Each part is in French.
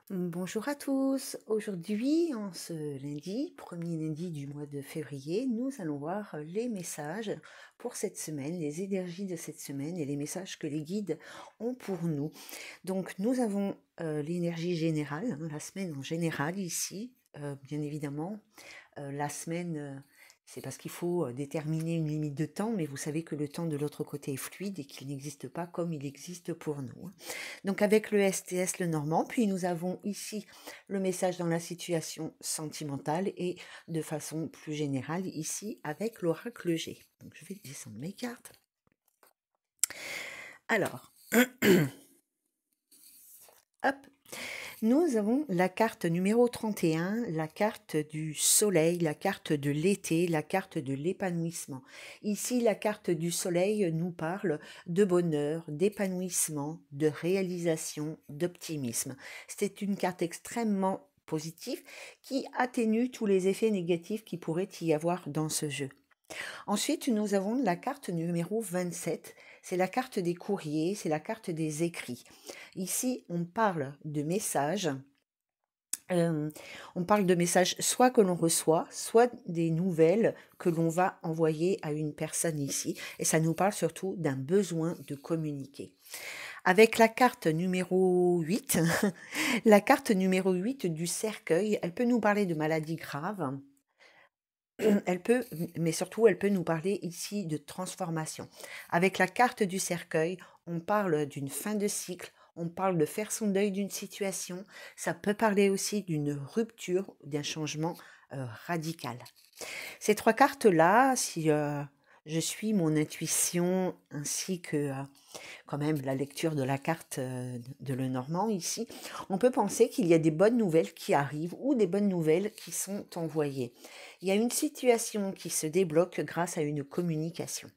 Bonjour à tous. Aujourd'hui, en ce lundi, premier lundi du mois de février, nous allons voir les messages pour cette semaine, les énergies de cette semaine et les messages que les guides ont pour nous. Donc, nous avons l'énergie générale, hein, la semaine en général ici, bien évidemment. La semaine, c'est parce qu'il faut déterminer une limite de temps, mais vous savez que le temps de l'autre côté est fluide et qu'il n'existe pas comme il existe pour nous, hein. Donc avec le STS, le normand, puis nous avons ici le message dans la situation sentimentale et de façon plus générale ici avec l'oracle G. Donc je vais descendre mes cartes. Alors, hop, nous avons la carte numéro 31, la carte du soleil, la carte de l'été, la carte de l'épanouissement. Ici, la carte du soleil nous parle de bonheur, d'épanouissement, de réalisation, d'optimisme. C'est une carte extrêmement positive qui atténue tous les effets négatifs qui pourraient y avoir dans ce jeu. Ensuite, nous avons la carte numéro 27. C'est la carte des courriers, c'est la carte des écrits. Ici, on parle de messages. On parle de messages soit que l'on reçoit, soit des nouvelles que l'on va envoyer à une personne ici. Et ça nous parle surtout d'un besoin de communiquer. Avec la carte numéro 8, la carte numéro 8 du cercueil, elle peut nous parler de maladies graves. Elle peut, mais surtout, elle peut nous parler ici de transformation. Avec la carte du cercueil, on parle d'une fin de cycle, on parle de faire son deuil d'une situation, ça peut parler aussi d'une rupture, d'un changement radical. Ces trois cartes-là, si je suis mon intuition ainsi que quand même la lecture de la carte de Lenormand ici, on peut penser qu'il y a des bonnes nouvelles qui arrivent ou des bonnes nouvelles qui sont envoyées. Il y a une situation qui se débloque grâce à une communication.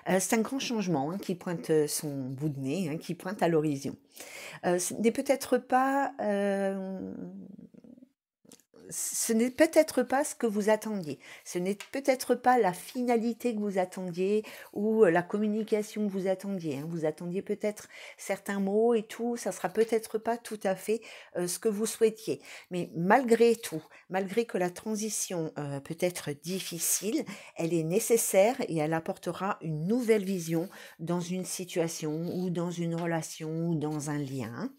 C'est un grand changement qui pointe son bout de nez, qui pointe à l'horizon. Ce n'est peut-être pas ce n'est peut-être pas ce que vous attendiez. Ce n'est peut-être pas la finalité que vous attendiez ou la communication que vous attendiez. Vous attendiez peut-être certains mots et tout. Ça sera peut-être pas tout à fait ce que vous souhaitiez. Mais malgré tout, malgré que la transition peut être difficile, elle est nécessaire et elle apportera une nouvelle vision dans une situation ou dans une relation ou dans un lien.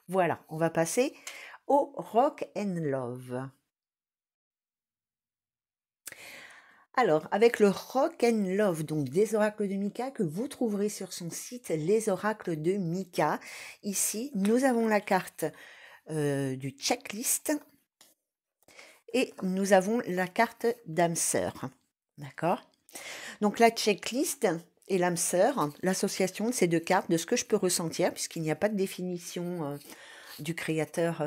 Voilà, on va passer au Rock and Love. Alors, avec le Rock and Love, donc des oracles de Mika que vous trouverez sur son site, les oracles de Mika. Ici, nous avons la carte du checklist et nous avons la carte d'âme sœur. D'accord? Donc la checklist et l'âme sœur, l'association de ces deux cartes, de ce que je peux ressentir, puisqu'il n'y a pas de définition du créateur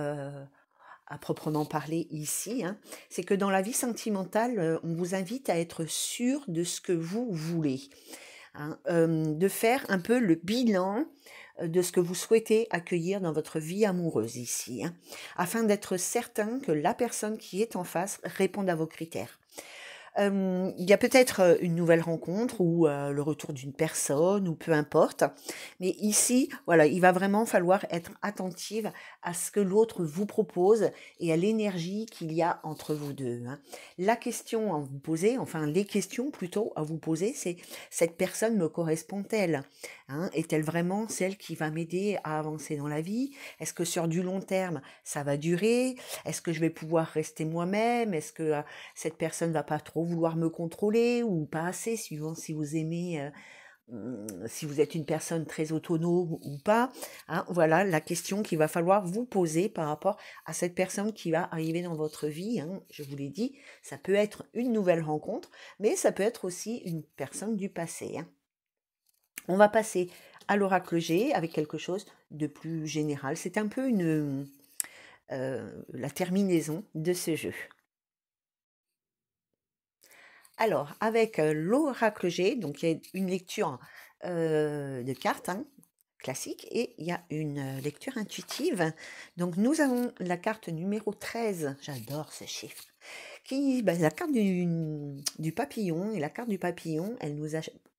à proprement parler ici, c'est que dans la vie sentimentale, on vous invite à être sûr de ce que vous voulez, de faire un peu le bilan de ce que vous souhaitez accueillir dans votre vie amoureuse ici, afin d'être certain que la personne qui est en face réponde à vos critères. Il y a peut-être une nouvelle rencontre ou le retour d'une personne ou peu importe. Mais ici, voilà, il va vraiment falloir être attentive à ce que l'autre vous propose et à l'énergie qu'il y a entre vous deux. La question à vous poser, enfin les questions plutôt à vous poser, c'est cette personne me correspond-elle? Est-elle vraiment celle qui va m'aider à avancer dans la vie? Est-ce que sur du long terme, ça va durer? Est-ce que je vais pouvoir rester moi-même? Est-ce que cette personne va pas trop vouloir me contrôler ou pas assez, suivant si vous aimez, si vous êtes une personne très autonome ou pas. Voilà la question qu'il va falloir vous poser par rapport à cette personne qui va arriver dans votre vie. Je vous l'ai dit, ça peut être une nouvelle rencontre, mais ça peut être aussi une personne du passé. On va passer à l'oracle G avec quelque chose de plus général. C'est un peu la terminaison de ce jeu. Alors, avec l'oracle G, donc il y a une lecture de cartes classique et il y a une lecture intuitive. Donc, nous avons la carte numéro 13, j'adore ce chiffre, qui, la carte du papillon. Et la carte du papillon,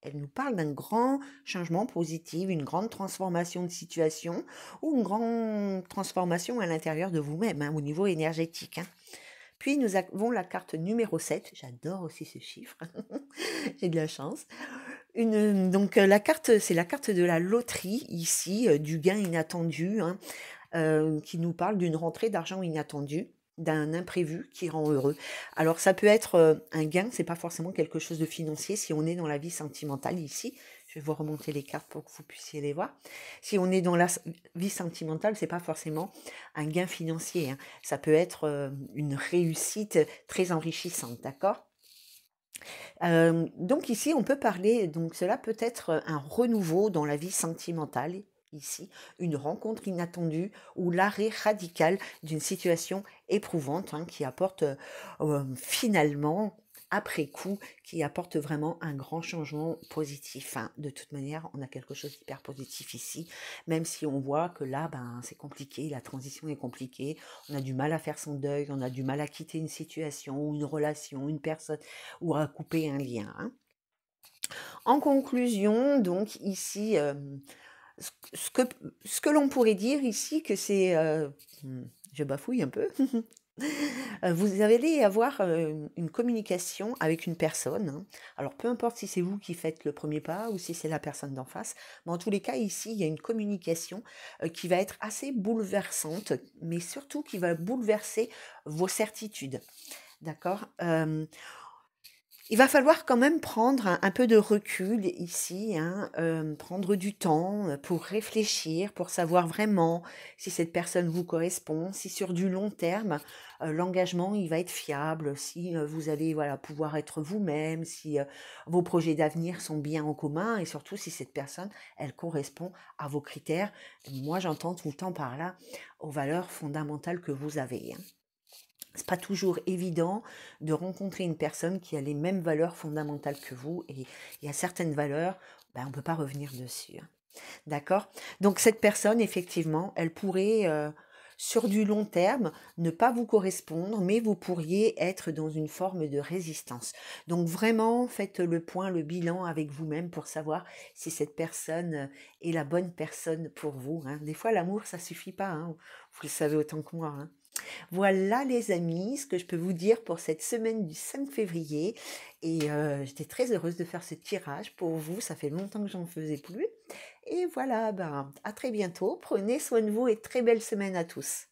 Elle nous parle d'un grand changement positif, une grande transformation de situation ou une grande transformation à l'intérieur de vous-même, hein, au niveau énergétique, hein. Puis nous avons la carte numéro 7. J'adore aussi ce chiffre, j'ai de la chance. Donc la carte, c'est la carte de la loterie ici, du gain inattendu, hein, qui nous parle d'une rentrée d'argent inattendue, d'un imprévu qui rend heureux. Alors ça peut être un gain, c'est pas forcément quelque chose de financier si on est dans la vie sentimentale ici. Je vais vous remonter les cartes pour que vous puissiez les voir. Si on est dans la vie sentimentale, c'est pas forcément un gain financier, hein. Ça peut être une réussite très enrichissante, d'accord? Donc ici, on peut parler, donc cela peut être un renouveau dans la vie sentimentale, ici, une rencontre inattendue ou l'arrêt radical d'une situation éprouvante, hein, qui apporte finalement, après coup, qui apporte vraiment un grand changement positif, hein. De toute manière, on a quelque chose d'hyper positif ici, même si on voit que là, ben, c'est compliqué, la transition est compliquée, on a du mal à faire son deuil, on a du mal à quitter une situation, une relation, une personne, ou à couper un lien, hein. En conclusion, donc ici, ce ce que ce que l'on pourrait dire ici que c'est, je bafouille un peu. Vous allez avoir, une communication avec une personne, hein. Alors peu importe si c'est vous qui faites le premier pas ou si c'est la personne d'en face, mais en tous les cas ici, il y a une communication, qui va être assez bouleversante, mais surtout qui va bouleverser vos certitudes. D'accord? Il va falloir quand même prendre un peu de recul ici, hein, prendre du temps, pour réfléchir, pour savoir vraiment si cette personne vous correspond, si sur du long terme, l'engagement il va être fiable, si, vous allez, voilà, pouvoir être vous-même, si, vos projets d'avenir sont bien en commun et surtout si cette personne, elle correspond à vos critères. Moi, j'entends tout le temps par là, aux valeurs fondamentales que vous avez, hein. C'est pas toujours évident de rencontrer une personne qui a les mêmes valeurs fondamentales que vous et il y a certaines valeurs, ben, on ne peut pas revenir dessus, hein. D'accord? Donc cette personne, effectivement, elle pourrait, sur du long terme, ne pas vous correspondre, mais vous pourriez être dans une forme de résistance. Donc vraiment, faites le point, le bilan avec vous-même pour savoir si cette personne, est la bonne personne pour vous, hein. Des fois, l'amour, ça suffit pas, hein, vous le savez autant que moi, hein. Voilà les amis, ce que je peux vous dire pour cette semaine du 5 février et j'étais très heureuse de faire ce tirage pour vous, ça fait longtemps que j'en faisais plus et voilà, ben, à très bientôt, prenez soin de vous et très belle semaine à tous.